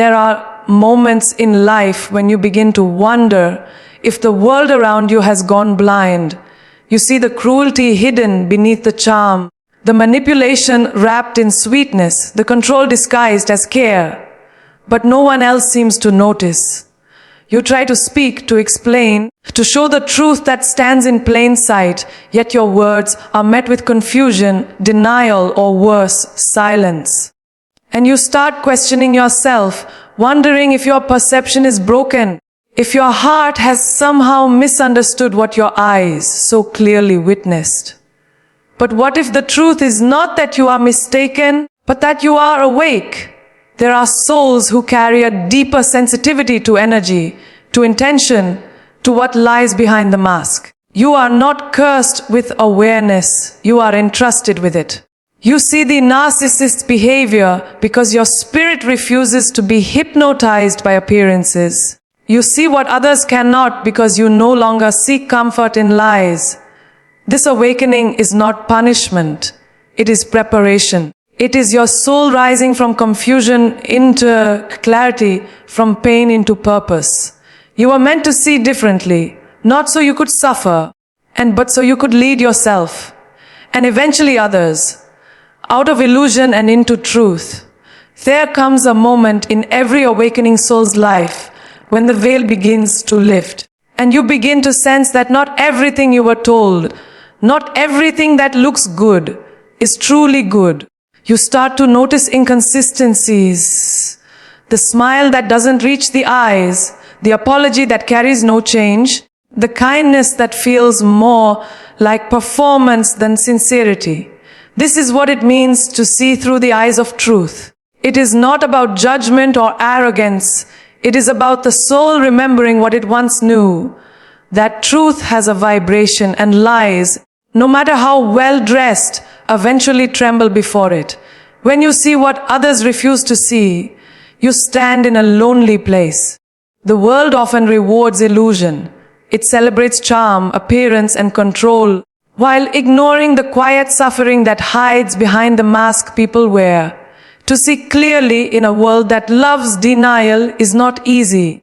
There are moments in life when you begin to wonder if the world around you has gone blind. You see the cruelty hidden beneath the charm, the manipulation wrapped in sweetness, the control disguised as care. But no one else seems to notice. You try to speak, to explain, to show the truth that stands in plain sight, yet your words are met with confusion, denial, or worse, silence. And you start questioning yourself, wondering if your perception is broken, if your heart has somehow misunderstood what your eyes so clearly witnessed. But what if the truth is not that you are mistaken, but that you are awake? There are souls who carry a deeper sensitivity to energy, to intention, to what lies behind the mask. You are not cursed with awareness, you are entrusted with it. You see the narcissist's behavior because your spirit refuses to be hypnotized by appearances. You see what others cannot because you no longer seek comfort in lies. This awakening is not punishment, it is preparation. It is your soul rising from confusion into clarity, from pain into purpose. You are meant to see differently, not so you could suffer, but so you could lead yourself, and eventually others, out of illusion and into truth. There comes a moment in every awakening soul's life when the veil begins to lift, and you begin to sense that not everything you were told, not everything that looks good, is truly good. You start to notice inconsistencies, the smile that doesn't reach the eyes, the apology that carries no change, the kindness that feels more like performance than sincerity. This is what it means to see through the eyes of truth. It is not about judgment or arrogance. It is about the soul remembering what it once knew, that truth has a vibration and lies, no matter how well dressed, eventually tremble before it. When you see what others refuse to see, you stand in a lonely place. The world often rewards illusion. It celebrates charm, appearance, and control, while ignoring the quiet suffering that hides behind the mask people wear. To see clearly in a world that loves denial is not easy.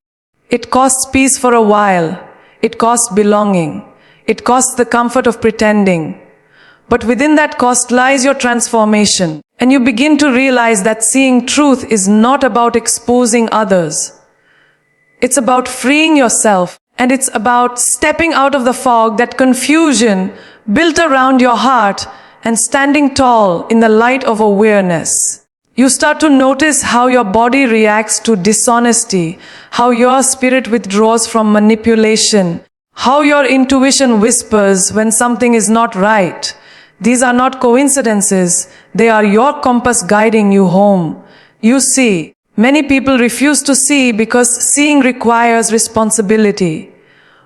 It costs peace for a while. It costs belonging. It costs the comfort of pretending. But within that cost lies your transformation, and you begin to realize that seeing truth is not about exposing others. It's about freeing yourself, and it's about stepping out of the fog, that confusion built around your heart, and standing tall in the light of awareness. You start to notice how your body reacts to dishonesty, how your spirit withdraws from manipulation, how your intuition whispers when something is not right. These are not coincidences, they are your compass guiding you home. You see, many people refuse to see because seeing requires responsibility.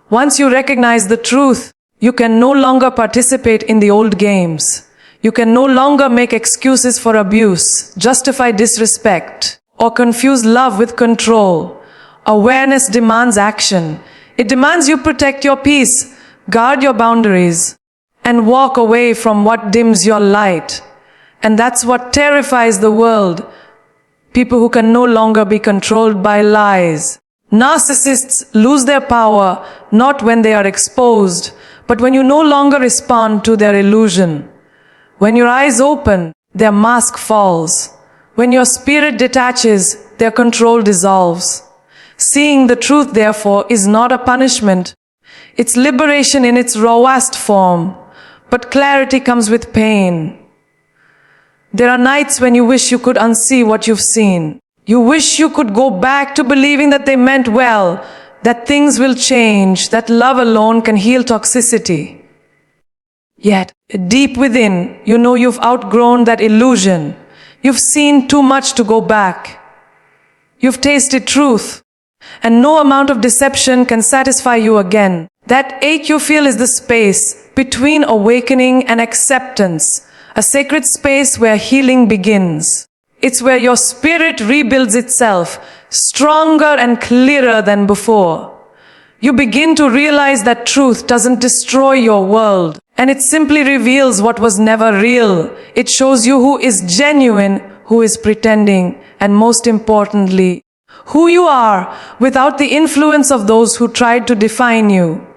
Once you recognize the truth, you can no longer participate in the old games. You can no longer make excuses for abuse, justify disrespect, or confuse love with control. Awareness demands action. It demands you protect your peace, guard your boundaries, and walk away from what dims your light. And that's what terrifies the world. People who can no longer be controlled by lies. Narcissists lose their power not when they are exposed, but when you no longer respond to their illusion. When your eyes open, their mask falls. When your spirit detaches, their control dissolves. Seeing the truth, therefore, is not a punishment. It's liberation in its rawest form. But clarity comes with pain. There are nights when you wish you could unsee what you've seen. You wish you could go back to believing that they meant well, that things will change, that love alone can heal toxicity. Yet, deep within, you know you've outgrown that illusion. You've seen too much to go back. You've tasted truth, and no amount of deception can satisfy you again. That ache you feel is the space between awakening and acceptance, a sacred space where healing begins. It's where your spirit rebuilds itself, stronger and clearer than before. You begin to realize that truth doesn't destroy your world, and it simply reveals what was never real. It shows you who is genuine, who is pretending, and most importantly, who you are without the influence of those who tried to define you.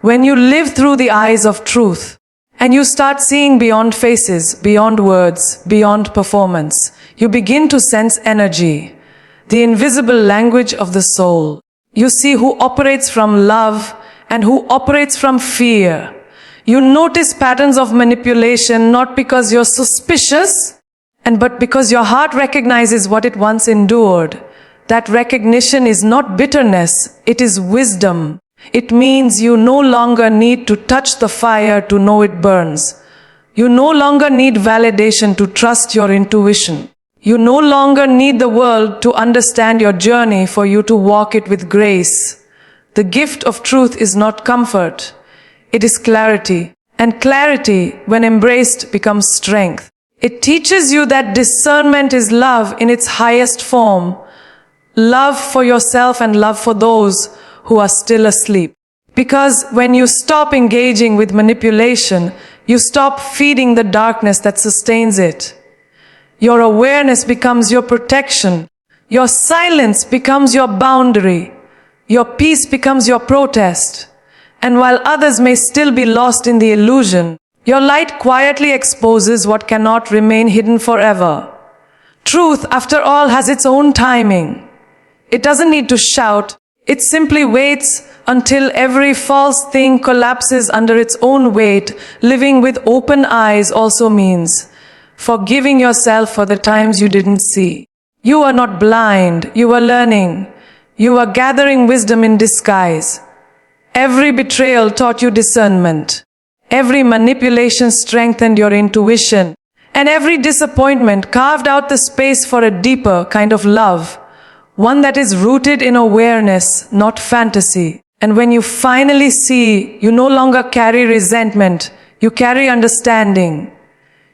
When you live through the eyes of truth, and you start seeing beyond faces, beyond words, beyond performance, you begin to sense energy, the invisible language of the soul. You see who operates from love and who operates from fear. You notice patterns of manipulation not because you're suspicious, but because your heart recognizes what it once endured. That recognition is not bitterness, it is wisdom. It means you no longer need to touch the fire to know it burns. You no longer need validation to trust your intuition. You no longer need the world to understand your journey for you to walk it with grace. The gift of truth is not comfort, it is clarity. And clarity, when embraced, becomes strength. It teaches you that discernment is love in its highest form. Love for yourself and love for those who are still asleep. Because when you stop engaging with manipulation, you stop feeding the darkness that sustains it. Your awareness becomes your protection. Your silence becomes your boundary. Your peace becomes your protest. And while others may still be lost in the illusion, your light quietly exposes what cannot remain hidden forever. Truth, after all, has its own timing. It doesn't need to shout. It simply waits until every false thing collapses under its own weight. Living with open eyes also means forgiving yourself for the times you didn't see. You are not blind, you are learning. You are gathering wisdom in disguise. Every betrayal taught you discernment. Every manipulation strengthened your intuition. And every disappointment carved out the space for a deeper kind of love. One that is rooted in awareness, not fantasy. And when you finally see, you no longer carry resentment, you carry understanding.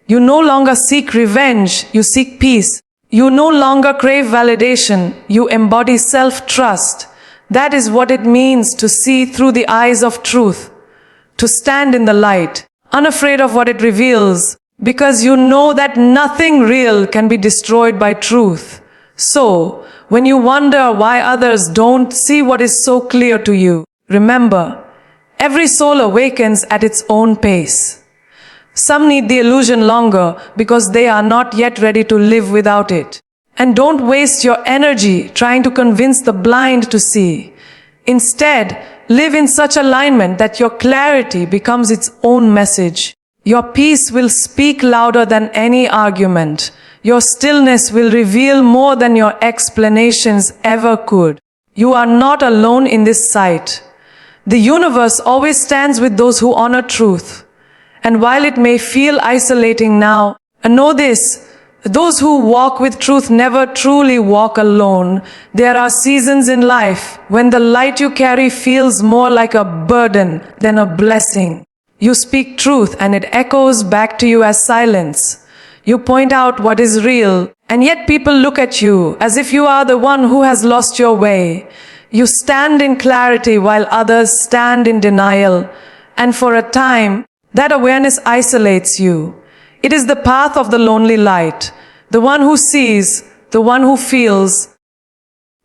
You no longer seek revenge, you seek peace. You no longer crave validation, you embody self-trust. That is what it means to see through the eyes of truth. To stand in the light, unafraid of what it reveals, because you know that nothing real can be destroyed by truth. So, when you wonder why others don't see what is so clear to you, remember, every soul awakens at its own pace. Some need the illusion longer because they are not yet ready to live without it. And don't waste your energy trying to convince the blind to see. Instead, live in such alignment that your clarity becomes its own message. Your peace will speak louder than any argument. Your stillness will reveal more than your explanations ever could. You are not alone in this sight. The universe always stands with those who honor truth. And while it may feel isolating now, know this, those who walk with truth never truly walk alone. There are seasons in life when the light you carry feels more like a burden than a blessing. You speak truth and it echoes back to you as silence. You point out what is real, and yet people look at you as if you are the one who has lost your way. You stand in clarity while others stand in denial. And for a time, that awareness isolates you. It is the path of the lonely light, the one who sees, the one who feels,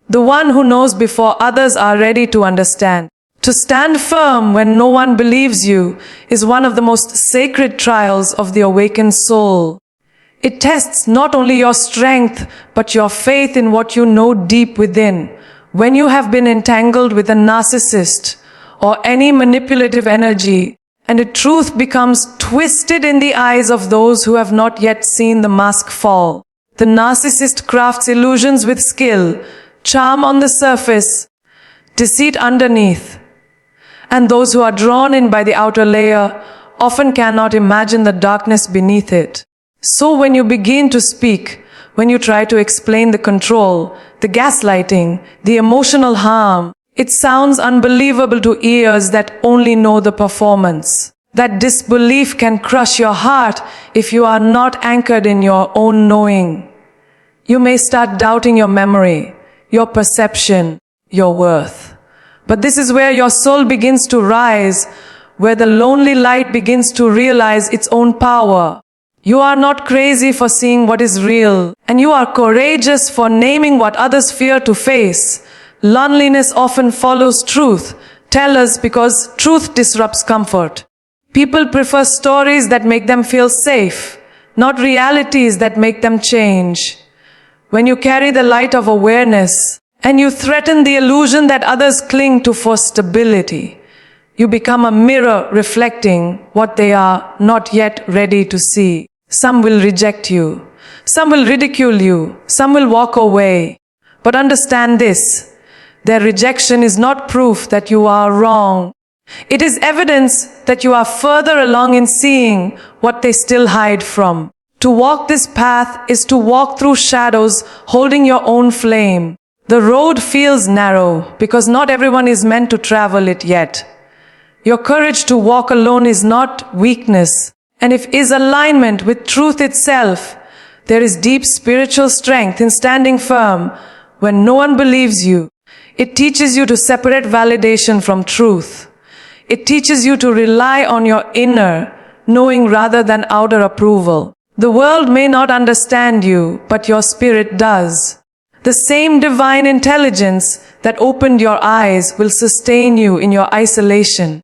the one who knows before others are ready to understand. To stand firm when no one believes you is one of the most sacred trials of the awakened soul. It tests not only your strength, but your faith in what you know deep within. When you have been entangled with a narcissist or any manipulative energy, and the truth becomes twisted in the eyes of those who have not yet seen the mask fall. The narcissist crafts illusions with skill, charm on the surface, deceit underneath. And those who are drawn in by the outer layer often cannot imagine the darkness beneath it. So when you begin to speak, when you try to explain the control, the gaslighting, the emotional harm, it sounds unbelievable to ears that only know the performance. That disbelief can crush your heart if you are not anchored in your own knowing. You may start doubting your memory, your perception, your worth. But this is where your soul begins to rise, where the lonely light begins to realize its own power. You are not crazy for seeing what is real, and you are courageous for naming what others fear to face. Loneliness often follows truth. Tell us, because truth disrupts comfort. People prefer stories that make them feel safe, not realities that make them change. When you carry the light of awareness, and you threaten the illusion that others cling to for stability, you become a mirror reflecting what they are not yet ready to see. Some will reject you. Some will ridicule you. Some will walk away. But understand this: their rejection is not proof that you are wrong. It is evidence that you are further along in seeing what they still hide from. To walk this path is to walk through shadows, holding your own flame. The road feels narrow because not everyone is meant to travel it yet. Your courage to walk alone is not weakness, and if is alignment with truth itself. There is deep spiritual strength in standing firm when no one believes you. It teaches you to separate validation from truth. It teaches you to rely on your inner knowing rather than outer approval. The world may not understand you, but your spirit does. The same divine intelligence that opened your eyes will sustain you in your isolation.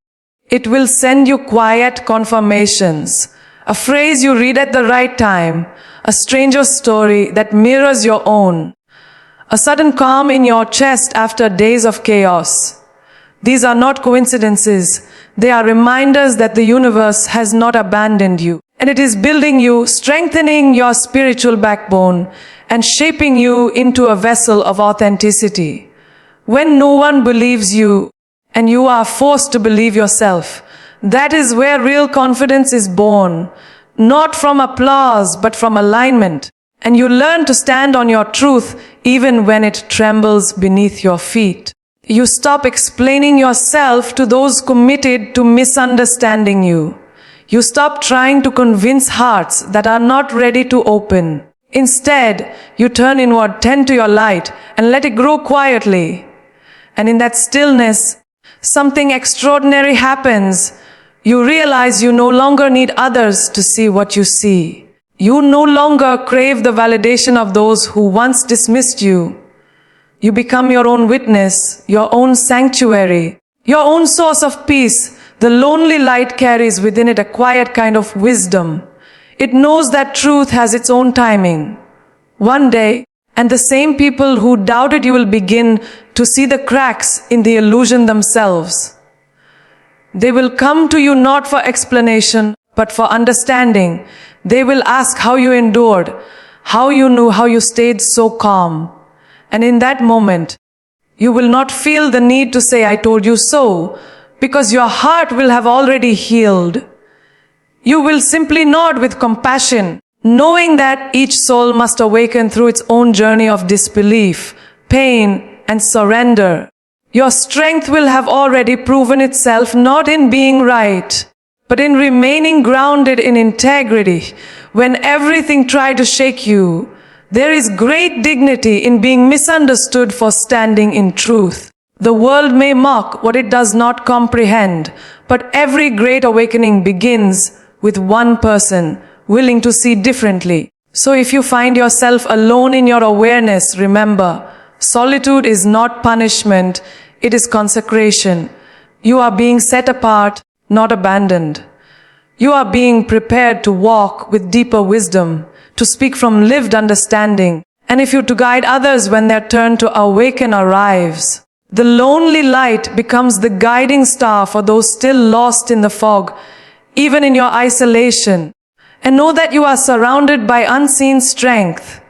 It will send you quiet confirmations, a phrase you read at the right time, a stranger's story that mirrors your own, a sudden calm in your chest after days of chaos. These are not coincidences. They are reminders that the universe has not abandoned you, and it is building you, strengthening your spiritual backbone, and shaping you into a vessel of authenticity. When no one believes you, and you are forced to believe yourself, that is where real confidence is born, not from applause, but from alignment. And you learn to stand on your truth even when it trembles beneath your feet. You stop explaining yourself to those committed to misunderstanding you. You stop trying to convince hearts that are not ready to open. Instead, you turn inward, tend to your light, and let it grow quietly. And in that stillness, something extraordinary happens. You realize you no longer need others to see what you see. You no longer crave the validation of those who once dismissed you. You become your own witness, your own sanctuary, your own source of peace. The lonely light carries within it a quiet kind of wisdom. It knows that truth has its own timing. One day, and the same people who doubted you will begin to see the cracks in the illusion themselves. They will come to you not for explanation, but for understanding. They will ask how you endured, how you knew, how you stayed so calm. And in that moment, you will not feel the need to say, "I told you so," because your heart will have already healed. You will simply nod with compassion, knowing that each soul must awaken through its own journey of disbelief, pain, and surrender. Your strength will have already proven itself not in being right, but in remaining grounded in integrity. When everything tried to shake you, there is great dignity in being misunderstood for standing in truth. The world may mock what it does not comprehend, but every great awakening begins with one person willing to see differently. So if you find yourself alone in your awareness, remember, solitude is not punishment, it is consecration. You are being set apart, not abandoned. You are being prepared to walk with deeper wisdom, to speak from lived understanding, and if you to guide others when their turn to awaken arrives. The lonely light becomes the guiding star for those still lost in the fog, even in your isolation. And know that you are surrounded by unseen strength.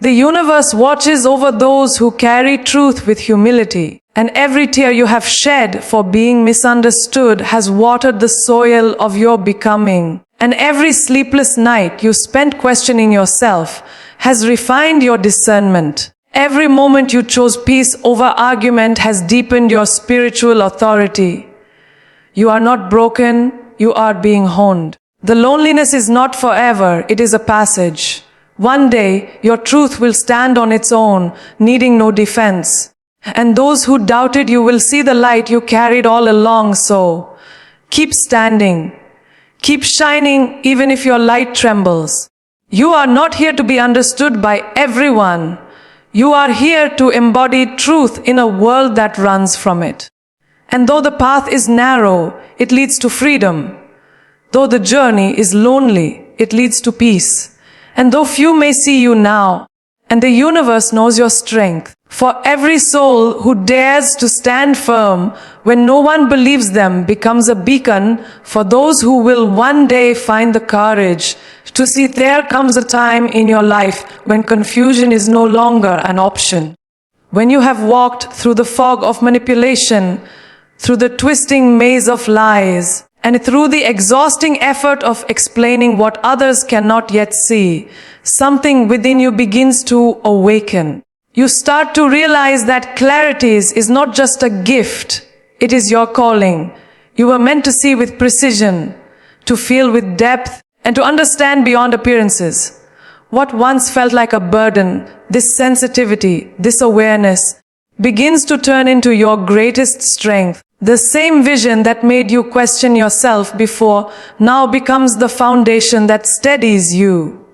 The universe watches over those who carry truth with humility. And every tear you have shed for being misunderstood has watered the soil of your becoming. And every sleepless night you spent questioning yourself has refined your discernment. Every moment you chose peace over argument has deepened your spiritual authority. You are not broken, you are being honed. The loneliness is not forever, it is a passage. One day, your truth will stand on its own, needing no defense. And those who doubted you will see the light you carried all along, so keep standing. Keep shining even if your light trembles. You are not here to be understood by everyone. You are here to embody truth in a world that runs from it. And though the path is narrow, it leads to freedom. Though the journey is lonely, it leads to peace. And though few may see you now, and the universe knows your strength, for every soul who dares to stand firm when no one believes them becomes a beacon for those who will one day find the courage to see there comes a time in your life when confusion is no longer an option. When you have walked through the fog of manipulation, through the twisting maze of lies, and through the exhausting effort of explaining what others cannot yet see, something within you begins to awaken. You start to realize that clarity is not just a gift, it is your calling. You were meant to see with precision, to feel with depth, and to understand beyond appearances. What once felt like a burden, this sensitivity, this awareness, begins to turn into your greatest strength. The same vision that made you question yourself before now becomes the foundation that steadies you.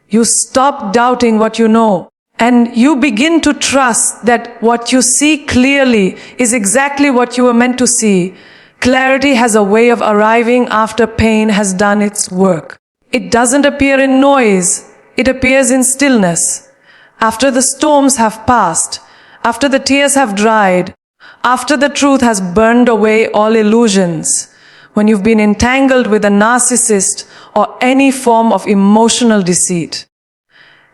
You stop doubting what you know, and you begin to trust that what you see clearly is exactly what you were meant to see. Clarity has a way of arriving after pain has done its work. It doesn't appear in noise, it appears in stillness. After the storms have passed, after the tears have dried, after the truth has burned away all illusions, when you've been entangled with a narcissist or any form of emotional deceit.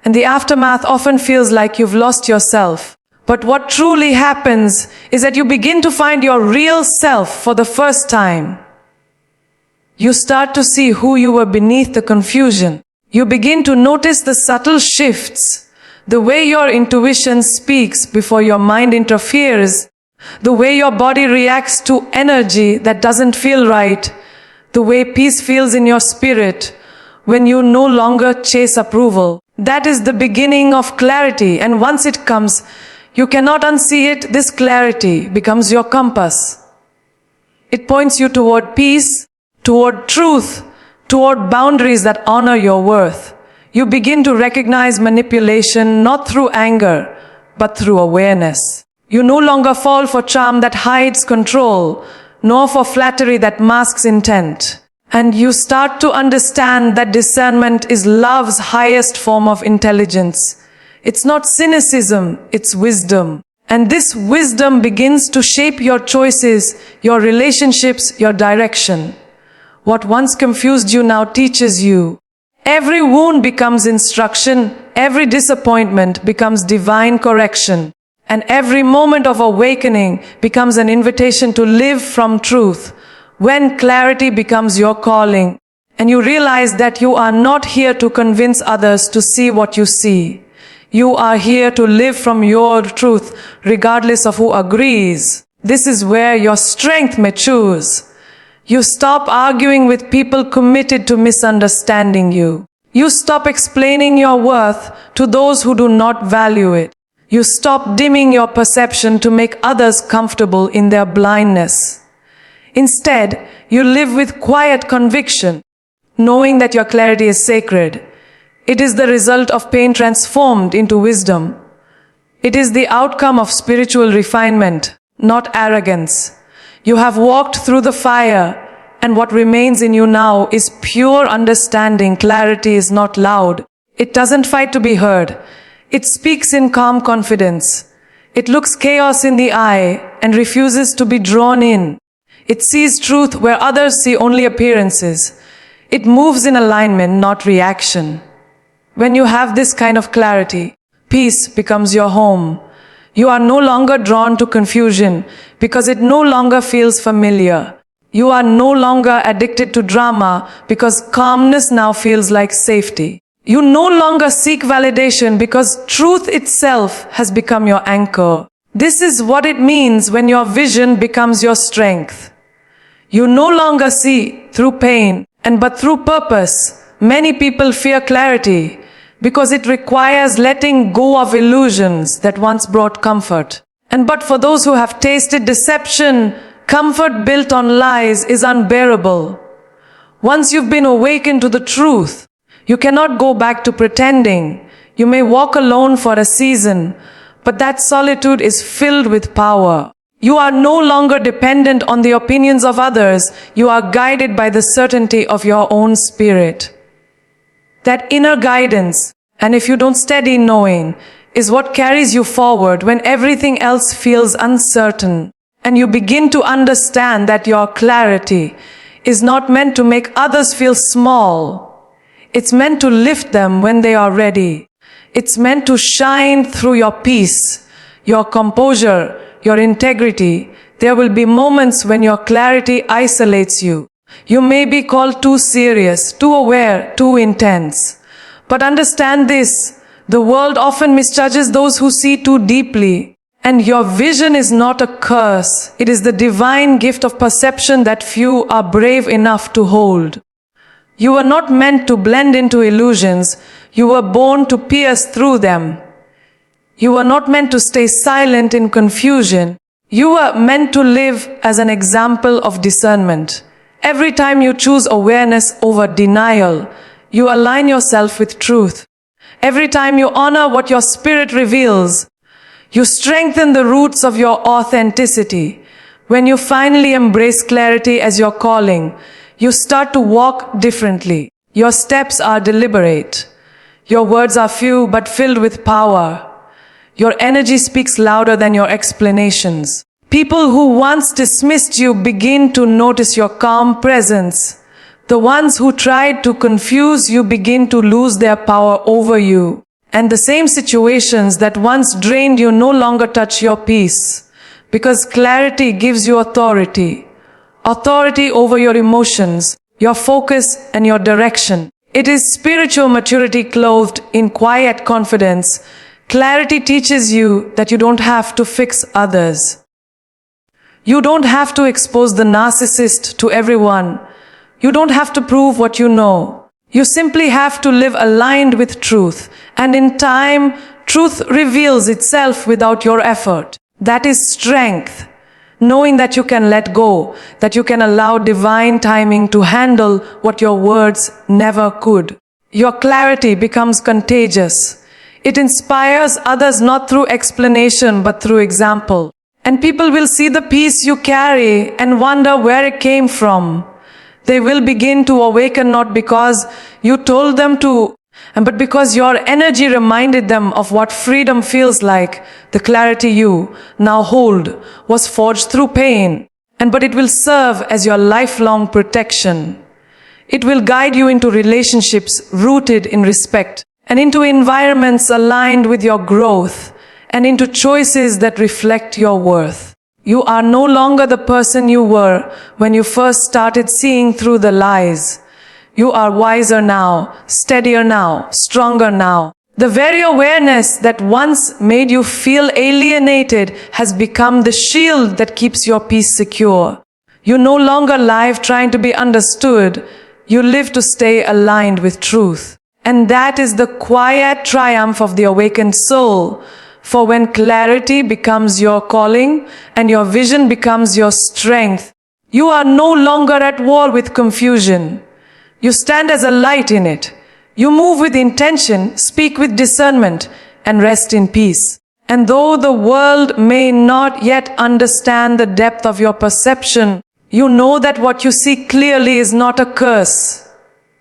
And the aftermath often feels like you've lost yourself. But what truly happens is that you begin to find your real self for the first time. You start to see who you were beneath the confusion. You begin to notice the subtle shifts, the way your intuition speaks before your mind interferes, the way your body reacts to energy that doesn't feel right, the way peace feels in your spirit when you no longer chase approval. That is the beginning of clarity, and once it comes, you cannot unsee it. This clarity becomes your compass. It points you toward peace, toward truth, toward boundaries that honor your worth. You begin to recognize manipulation not through anger, but through awareness. You no longer fall for charm that hides control, nor for flattery that masks intent. And you start to understand that discernment is love's highest form of intelligence. It's not cynicism, it's wisdom. And this wisdom begins to shape your choices, your relationships, your direction. What once confused you now teaches you. Every wound becomes instruction, every disappointment becomes divine correction, and every moment of awakening becomes an invitation to live from truth. When clarity becomes your calling, and you realize that you are not here to convince others to see what you see. You are here to live from your truth, regardless of who agrees. This is where your strength matures. You stop arguing with people committed to misunderstanding you. You stop explaining your worth to those who do not value it. You stop dimming your perception to make others comfortable in their blindness. Instead, you live with quiet conviction, knowing that your clarity is sacred. It is the result of pain transformed into wisdom. It is the outcome of spiritual refinement, not arrogance. You have walked through the fire, and what remains in you now is pure understanding. Clarity is not loud. It doesn't fight to be heard. It speaks in calm confidence. It looks chaos in the eye and refuses to be drawn in. It sees truth where others see only appearances. It moves in alignment, not reaction. When you have this kind of clarity, peace becomes your home. You are no longer drawn to confusion because it no longer feels familiar. You are no longer addicted to drama because calmness now feels like safety. You no longer seek validation because truth itself has become your anchor. This is what it means when your vision becomes your strength. You no longer see through pain, but through purpose. Many people fear clarity because it requires letting go of illusions that once brought comfort. But for those who have tasted deception, comfort built on lies is unbearable. Once you've been awakened to the truth, you cannot go back to pretending. You may walk alone for a season, but that solitude is filled with power. You are no longer dependent on the opinions of others. You are guided by the certainty of your own spirit. That inner guidance, and if you don't steady knowing, is what carries you forward when everything else feels uncertain. And you begin to understand that your clarity is not meant to make others feel small. It's meant to lift them when they are ready. It's meant to shine through your peace, your composure, your integrity. There will be moments when your clarity isolates you. You may be called too serious, too aware, too intense. But understand this, the world often misjudges those who see too deeply. And your vision is not a curse. It is the divine gift of perception that few are brave enough to hold. You were not meant to blend into illusions. You were born to pierce through them. You were not meant to stay silent in confusion. You were meant to live as an example of discernment. Every time you choose awareness over denial, you align yourself with truth. Every time you honor what your spirit reveals, you strengthen the roots of your authenticity. When you finally embrace clarity as your calling, you start to walk differently. Your steps are deliberate. Your words are few but filled with power. Your energy speaks louder than your explanations. People who once dismissed you begin to notice your calm presence. The ones who tried to confuse you begin to lose their power over you. And the same situations that once drained you no longer touch your peace. Because clarity gives you authority. Authority over your emotions, your focus, and your direction. It is spiritual maturity clothed in quiet confidence. Clarity teaches you that you don't have to fix others. You don't have to expose the narcissist to everyone. You don't have to prove what you know. You simply have to live aligned with truth. And in time, truth reveals itself without your effort. That is strength. Knowing that you can let go, that you can allow divine timing to handle what your words never could. Your clarity becomes contagious. It inspires others not through explanation but through example. And people will see the peace you carry and wonder where it came from. They will begin to awaken not because you told them to, but because your energy reminded them of what freedom feels like. The clarity you now hold was forged through pain, but it will serve as your lifelong protection. It will guide you into relationships rooted in respect, and into environments aligned with your growth, and into choices that reflect your worth. You are no longer the person you were when you first started seeing through the lies. You are wiser now, steadier now, stronger now. The very awareness that once made you feel alienated has become the shield that keeps your peace secure. You no longer live trying to be understood. You live to stay aligned with truth. And that is the quiet triumph of the awakened soul. For when clarity becomes your calling and your vision becomes your strength, you are no longer at war with confusion. You stand as a light in it. You move with intention, speak with discernment, and rest in peace. And though the world may not yet understand the depth of your perception, you know that what you see clearly is not a curse.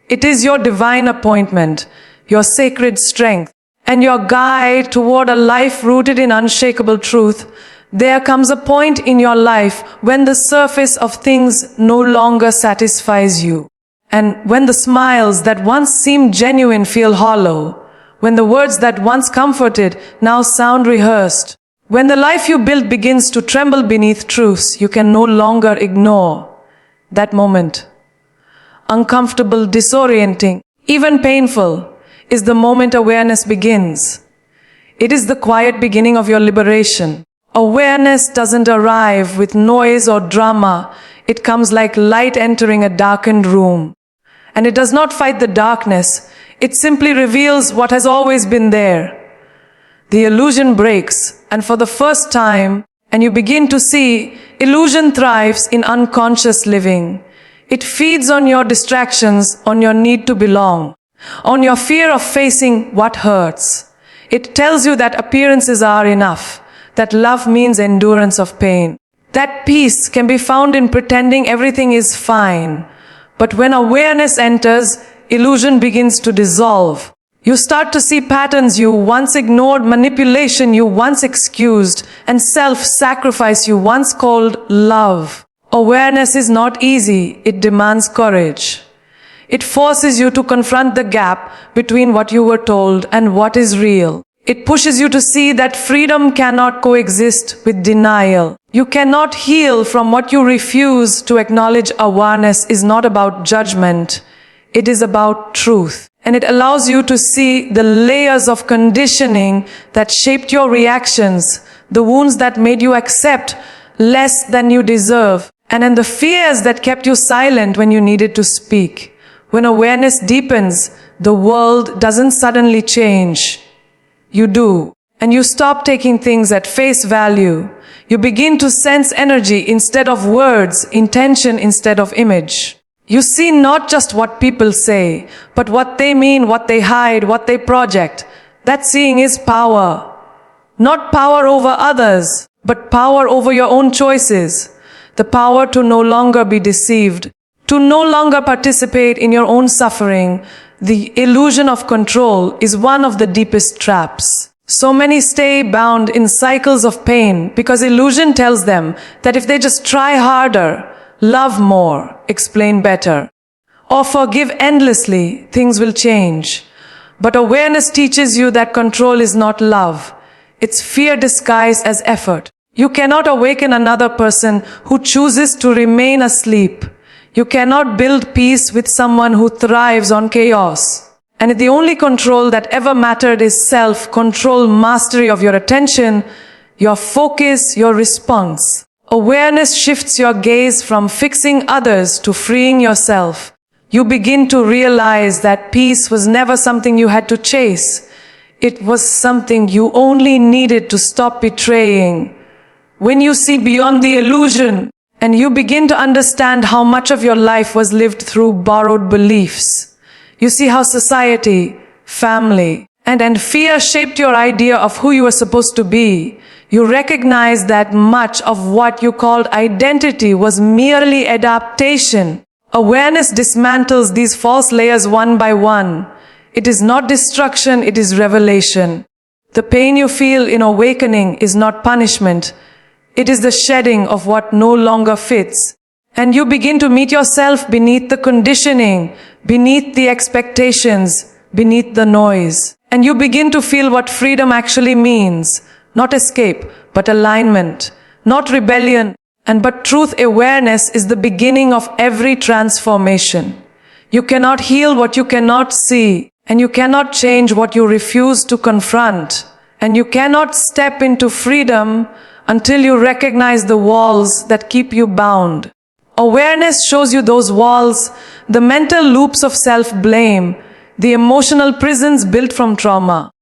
It is your divine appointment, your sacred strength, and your guide toward a life rooted in unshakable truth. There comes a point in your life when the surface of things no longer satisfies you. And when the smiles that once seemed genuine feel hollow, when the words that once comforted now sound rehearsed, when the life you built begins to tremble beneath truths you can no longer ignore, that moment, uncomfortable, disorienting, even painful, is the moment awareness begins. It is the quiet beginning of your liberation. Awareness doesn't arrive with noise or drama. It comes like light entering a darkened room. And it does not fight the darkness. It simply reveals what has always been there. The illusion breaks, and for the first time, and you begin to see, illusion thrives in unconscious living. It feeds on your distractions, on your need to belong, on your fear of facing what hurts. It tells you that appearances are enough, that love means endurance of pain. That peace can be found in pretending everything is fine. But when awareness enters, illusion begins to dissolve. You start to see patterns you once ignored, manipulation you once excused, and self-sacrifice you once called love. Awareness is not easy, it demands courage. It forces you to confront the gap between what you were told and what is real. It pushes you to see that freedom cannot coexist with denial. You cannot heal from what you refuse to acknowledge. Awareness is not about judgment. It is about truth. And it allows you to see the layers of conditioning that shaped your reactions, the wounds that made you accept less than you deserve, and the fears that kept you silent when you needed to speak. When awareness deepens, the world doesn't suddenly change. You do. And you stop taking things at face value. You begin to sense energy instead of words, intention instead of image. You see not just what people say, but what they mean, what they hide, what they project. That seeing is power. Not power over others, but power over your own choices. The power to no longer be deceived, to no longer participate in your own suffering. The illusion of control is one of the deepest traps. So many stay bound in cycles of pain because illusion tells them that if they just try harder, love more, explain better, or forgive endlessly, things will change. But awareness teaches you that control is not love. It's fear disguised as effort. You cannot awaken another person who chooses to remain asleep. You cannot build peace with someone who thrives on chaos. And if the only control that ever mattered is self-control, mastery of your attention, your focus, your response. Awareness shifts your gaze from fixing others to freeing yourself. You begin to realize that peace was never something you had to chase. It was something you only needed to stop betraying. When you see beyond the illusion, and you begin to understand how much of your life was lived through borrowed beliefs. You see how society, family, and fear shaped your idea of who you were supposed to be. You recognize that much of what you called identity was merely adaptation. Awareness dismantles these false layers one by one. It is not destruction, it is revelation. The pain you feel in awakening is not punishment. It is the shedding of what no longer fits. And you begin to meet yourself beneath the conditioning, beneath the expectations, beneath the noise. And you begin to feel what freedom actually means. Not escape, but alignment. Not rebellion, but truth. Awareness is the beginning of every transformation. You cannot heal what you cannot see. And you cannot change what you refuse to confront. And you cannot step into freedom until you recognize the walls that keep you bound. Awareness shows you those walls, the mental loops of self-blame, the emotional prisons built from trauma,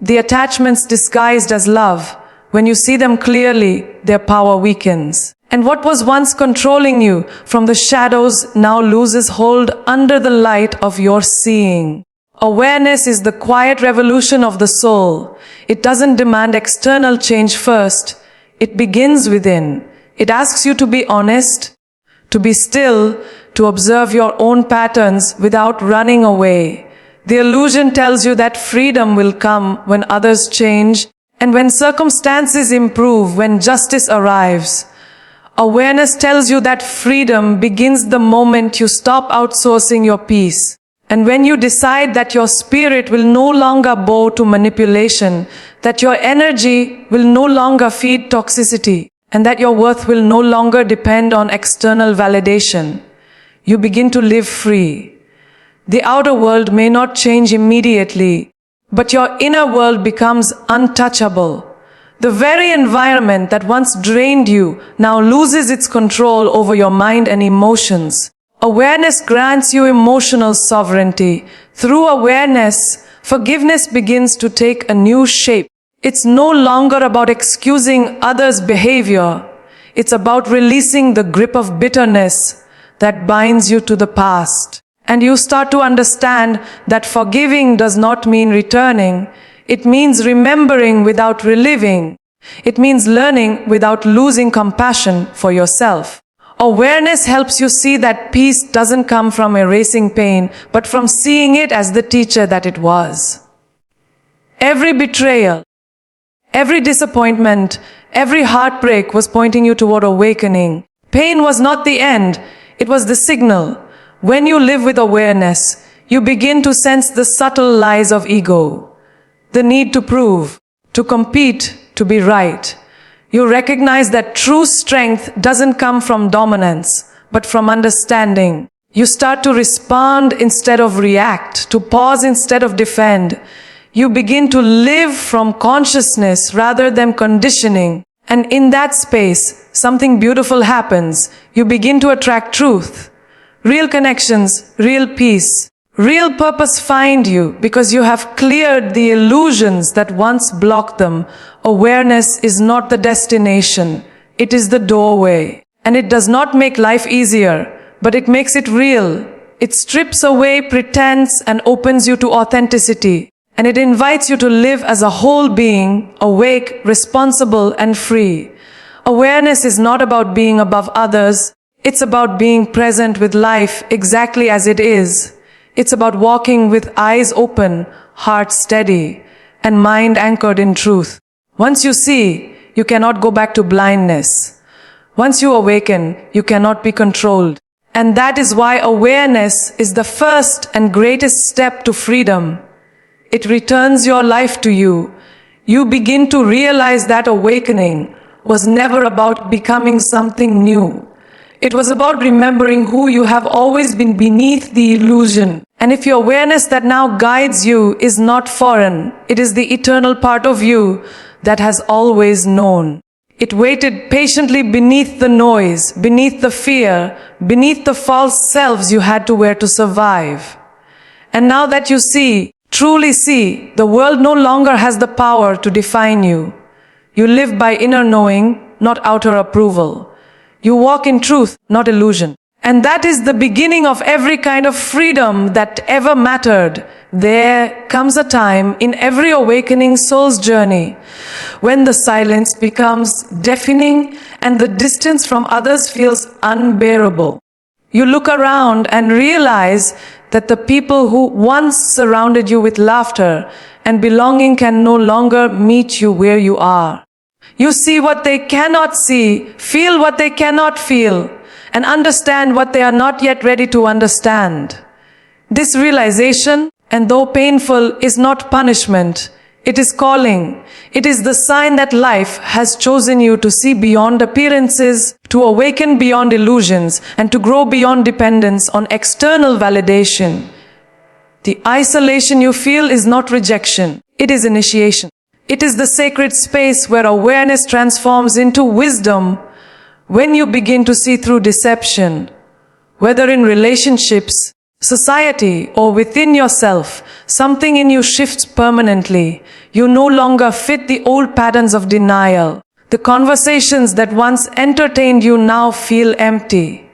the attachments disguised as love. When you see them clearly, their power weakens. And what was once controlling you from the shadows now loses hold under the light of your seeing. Awareness is the quiet revolution of the soul. It doesn't demand external change first. It begins within. It asks you to be honest, to be still, to observe your own patterns without running away. The illusion tells you that freedom will come when others change and when circumstances improve, when justice arrives. Awareness tells you that freedom begins the moment you stop outsourcing your peace. And when you decide that your spirit will no longer bow to manipulation, that your energy will no longer feed toxicity, and that your worth will no longer depend on external validation, you begin to live free. The outer world may not change immediately, but your inner world becomes untouchable. The very environment that once drained you now loses its control over your mind and emotions. Awareness grants you emotional sovereignty. Through awareness, forgiveness begins to take a new shape. It's no longer about excusing others' behavior. It's about releasing the grip of bitterness, that binds you to the past. And you start to understand that forgiving does not mean returning. It means remembering without reliving. It means learning without losing compassion for yourself. Awareness helps you see that peace doesn't come from erasing pain, but from seeing it as the teacher that it was. Every betrayal, every disappointment, every heartbreak was pointing you toward awakening. Pain was not the end, it was the signal. When you live with awareness, you begin to sense the subtle lies of ego, the need to prove, to compete, to be right. You recognize that true strength doesn't come from dominance, but from understanding. You start to respond instead of react, to pause instead of defend. You begin to live from consciousness rather than conditioning. And in that space, something beautiful happens. You begin to attract truth, real connections, real peace. Real purpose find you because you have cleared the illusions that once blocked them. Awareness is not the destination, it is the doorway. And it does not make life easier, but it makes it real. It strips away pretense and opens you to authenticity. And it invites you to live as a whole being, awake, responsible, and free. Awareness is not about being above others, it's about being present with life exactly as it is. It's about walking with eyes open, heart steady, and mind anchored in truth. Once you see, you cannot go back to blindness. Once you awaken, you cannot be controlled. And that is why awareness is the first and greatest step to freedom. It returns your life to you. You begin to realize that awakening was never about becoming something new. It was about remembering who you have always been beneath the illusion. And if your awareness that now guides you is not foreign, it is the eternal part of you that has always known. It waited patiently beneath the noise, beneath the fear, beneath the false selves you had to wear to survive. And now that you see, truly see, the world no longer has the power to define you. You live by inner knowing, not outer approval. You walk in truth, not illusion. And that is the beginning of every kind of freedom that ever mattered. There comes a time in every awakening soul's journey when the silence becomes deafening and the distance from others feels unbearable. You look around and realize that the people who once surrounded you with laughter and belonging can no longer meet you where you are. You see what they cannot see, feel what they cannot feel, and understand what they are not yet ready to understand. This realization, and though painful, is not punishment. It is calling. It is the sign that life has chosen you to see beyond appearances, to awaken beyond illusions, and to grow beyond dependence on external validation. The isolation you feel is not rejection. It is initiation. It is the sacred space where awareness transforms into wisdom. When you begin to see through deception, whether in relationships, society, or within yourself, something in you shifts permanently. You no longer fit the old patterns of denial. The conversations that once entertained you now feel empty.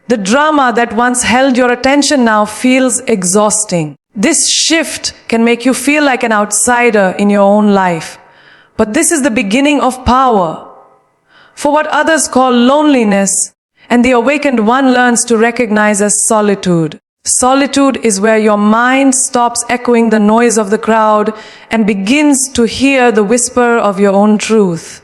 The drama that once held your attention now feels exhausting. This shift can make you feel like an outsider in your own life. But this is the beginning of power. For what others call loneliness, and the awakened one learns to recognize as solitude. Solitude is where your mind stops echoing the noise of the crowd and begins to hear the whisper of your own truth.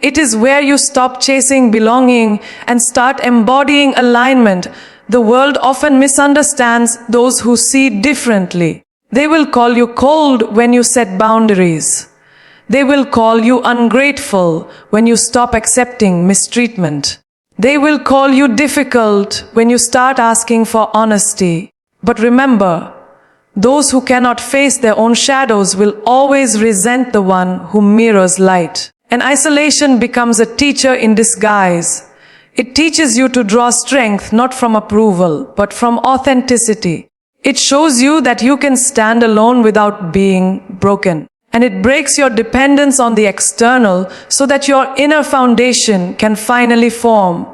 It is where you stop chasing belonging and start embodying alignment. The world often misunderstands those who see differently. They will call you cold when you set boundaries. They will call you ungrateful when you stop accepting mistreatment. They will call you difficult when you start asking for honesty. But remember, those who cannot face their own shadows will always resent the one who mirrors light. And isolation becomes a teacher in disguise. It teaches you to draw strength not from approval, but from authenticity. It shows you that you can stand alone without being broken. And it breaks your dependence on the external so that your inner foundation can finally form.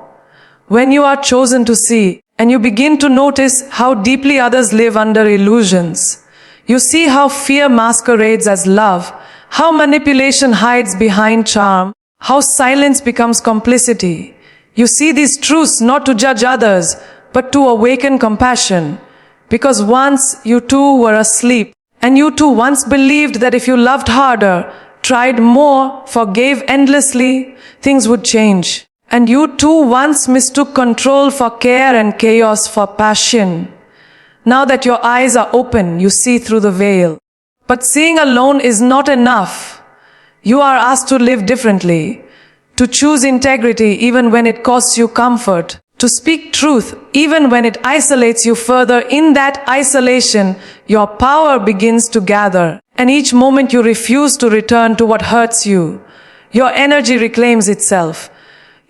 When you are chosen to see, and you begin to notice how deeply others live under illusions. You see how fear masquerades as love, how manipulation hides behind charm, how silence becomes complicity. You see these truths not to judge others, but to awaken compassion. Because once you too were asleep, and you too once believed that if you loved harder, tried more, forgave endlessly, things would change. And you too once mistook control for care and chaos for passion. Now that your eyes are open, you see through the veil. But seeing alone is not enough. You are asked to live differently, to choose integrity even when it costs you comfort, to speak truth even when it isolates you further. In that isolation, your power begins to gather, and each moment you refuse to return to what hurts you, your energy reclaims itself.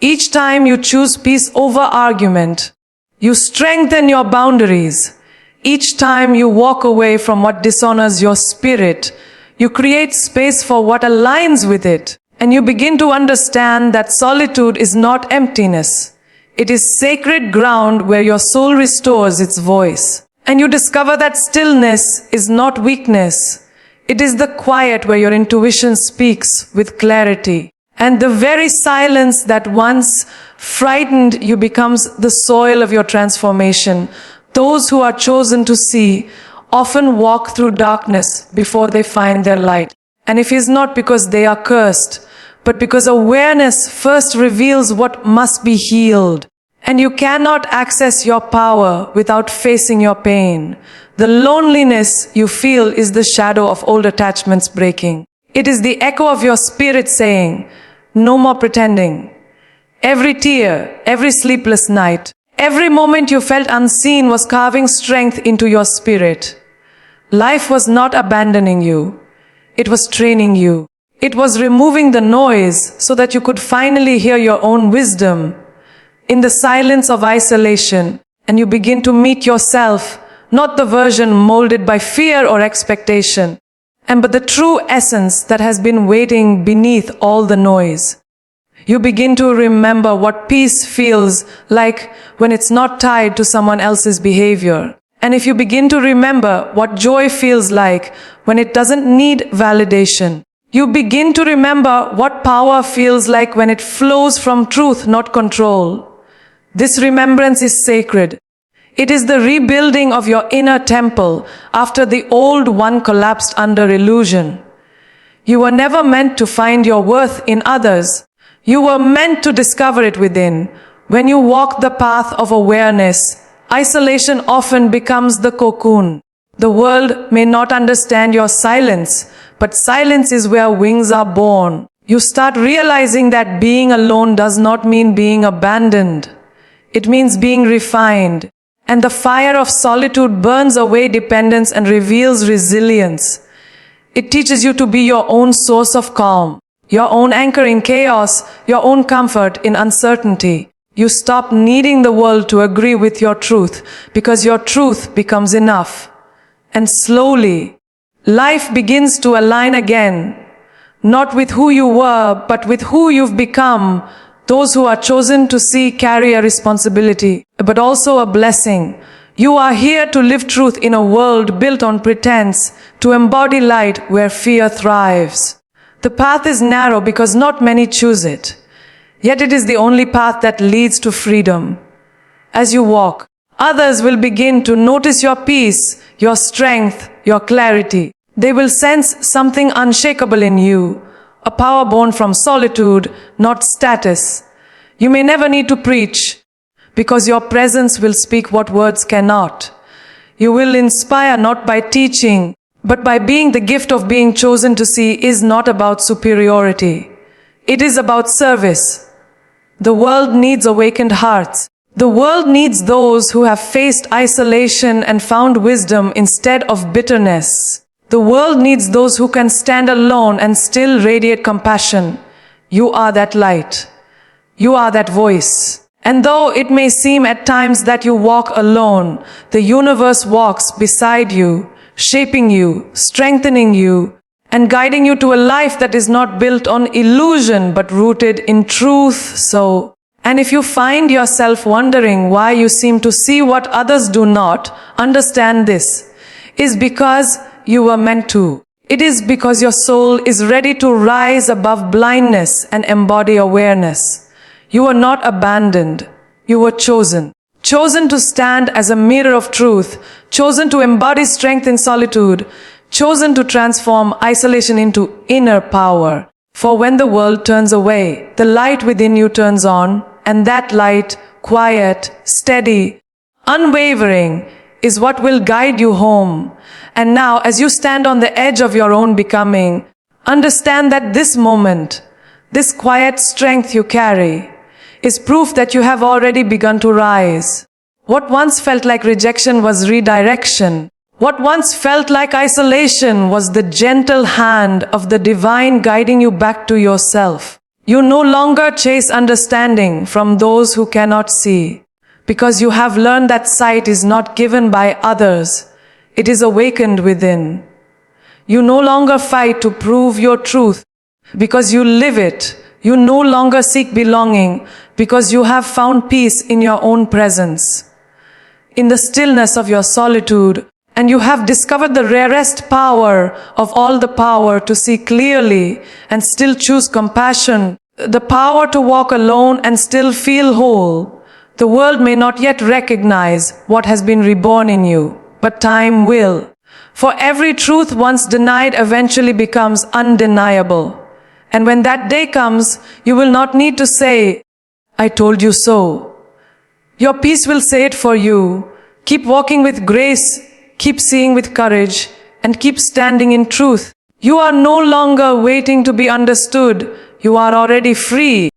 Each time you choose peace over argument, you strengthen your boundaries. Each time you walk away from what dishonors your spirit, you create space for what aligns with it. And you begin to understand that solitude is not emptiness. It is sacred ground where your soul restores its voice. And you discover that stillness is not weakness. It is the quiet where your intuition speaks with clarity. And the very silence that once frightened you becomes the soil of your transformation. Those who are chosen to see often walk through darkness before they find their light. And if it is not because they are cursed, but because awareness first reveals what must be healed. And you cannot access your power without facing your pain. The loneliness you feel is the shadow of old attachments breaking. It is the echo of your spirit saying, no more pretending. Every tear, every sleepless night, every moment you felt unseen was carving strength into your spirit. Life was not abandoning you. It was training you. It was removing the noise so that you could finally hear your own wisdom in the silence of isolation, and you begin to meet yourself, not the version molded by fear or expectation, but the true essence that has been waiting beneath all the noise. You begin to remember what peace feels like when it's not tied to someone else's behavior. And if you begin to remember what joy feels like when it doesn't need validation, you begin to remember what power feels like when it flows from truth, not control. This remembrance is sacred. It is the rebuilding of your inner temple after the old one collapsed under illusion. You were never meant to find your worth in others. You were meant to discover it within. When you walk the path of awareness, isolation often becomes the cocoon. The world may not understand your silence, but silence is where wings are born. You start realizing that being alone does not mean being abandoned. It means being refined. And the fire of solitude burns away dependence and reveals resilience. It teaches you to be your own source of calm, your own anchor in chaos, your own comfort in uncertainty. You stop needing the world to agree with your truth because your truth becomes enough. And slowly, life begins to align again, not with who you were, but with who you've become. Those who are chosen to see carry a responsibility, but also a blessing. You are here to live truth in a world built on pretense, to embody light where fear thrives. The path is narrow because not many choose it. Yet it is the only path that leads to freedom. As you walk, others will begin to notice your peace, your strength, your clarity. They will sense something unshakable in you, a power born from solitude, not status. You may never need to preach, because your presence will speak what words cannot. You will inspire not by teaching, but by being. The gift of being chosen to see is not about superiority. It is about service. The world needs awakened hearts. The world needs those who have faced isolation and found wisdom instead of bitterness. The world needs those who can stand alone and still radiate compassion. You are that light. You are that voice. And though it may seem at times that you walk alone, the universe walks beside you, shaping you, strengthening you, and guiding you to a life that is not built on illusion but rooted in truth. And if you find yourself wondering why you seem to see what others do not, understand this is because you were meant to. It is because your soul is ready to rise above blindness and embody awareness. You were not abandoned. You were chosen. Chosen to stand as a mirror of truth. Chosen to embody strength in solitude. Chosen to transform isolation into inner power. For when the world turns away, the light within you turns on, and that light, quiet, steady, unwavering, is what will guide you home. And now, as you stand on the edge of your own becoming, understand that this moment, this quiet strength you carry, is proof that you have already begun to rise. What once felt like rejection was redirection. What once felt like isolation was the gentle hand of the divine guiding you back to yourself. You no longer chase understanding from those who cannot see, because you have learned that sight is not given by others, it is awakened within. You no longer fight to prove your truth, because you live it. You no longer seek belonging, because you have found peace in your own presence, in the stillness of your solitude. And you have discovered the rarest power of all the power to see clearly and still choose compassion, the power to walk alone and still feel whole. The world may not yet recognize what has been reborn in you, but time will. For every truth once denied eventually becomes undeniable. And when that day comes, you will not need to say, "I told you so." Your peace will say it for you. Keep walking with grace. Keep seeing with courage, and keep standing in truth. You are no longer waiting to be understood. You are already free.